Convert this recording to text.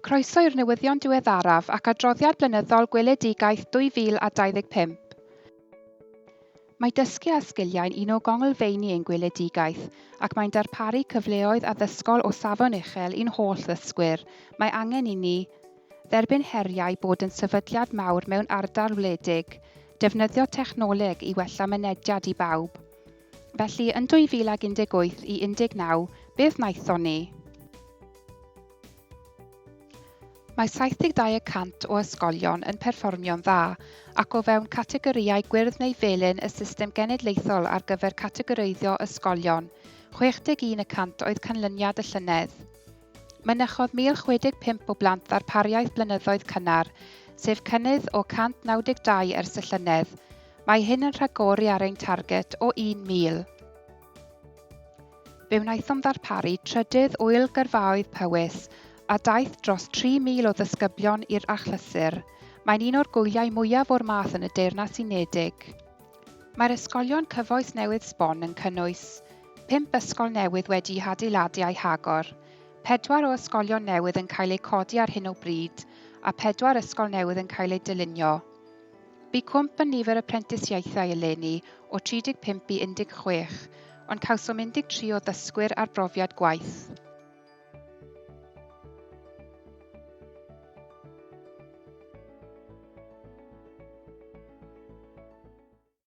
Croeso i'r newyddion diweddaraf ac adroddiad blynyddol Gweledigaeth 2025. Mae dysgu a sgiliau'n un o gongolfeini ein gweledigaeth ac mae'n darparu cyfleoedd addysgol o safon uchel i'n holl ddysgwyr. Mae angen i ni dderbyn heriau bod yn sefydliad mawr mewn ardal wledig, defnyddio technoleg i wella mynediad i bawb. Felly, yn 2018 i 19, beth wnaethon ni? Mae 72% o ysgolion yn perfformio'n dda, ac o fewn categoriau gwyrdd neu felyn y system genedlaethol ar gyfer categoreiddio ysgolion, 61% oedd canlyniad y llynedd. Mynychodd 1065 o blant ddarpariaeth blynyddoedd cynnar, sef cynnydd o 192 ers y llynedd. Mae hyn yn rhagori ar ein target o 1,000. Fe wnaethom ddarparu trydydd wyl gyrfaoedd Powys, a daeth dros 3,000 o ddisgyblion i'r achlysur. Mae'n un o'r gwyliau mwyaf o'r math yn y Deyrnas Unedig. Mae'r ysgolion cyfoes newydd sbon yn cynnwys 5 ysgol newydd wedi'u hadeiladu a'u hagor, 4 o ysgolion newydd yn cael eu codi ar hyn o bryd, a 4 ysgol newydd yn cael eu dylunio. Bu cwmp yn nifer y prentisiaethau eleni o 35 i 16, ond cawsom 13 o ddysgwyr ar brofiad gwaith.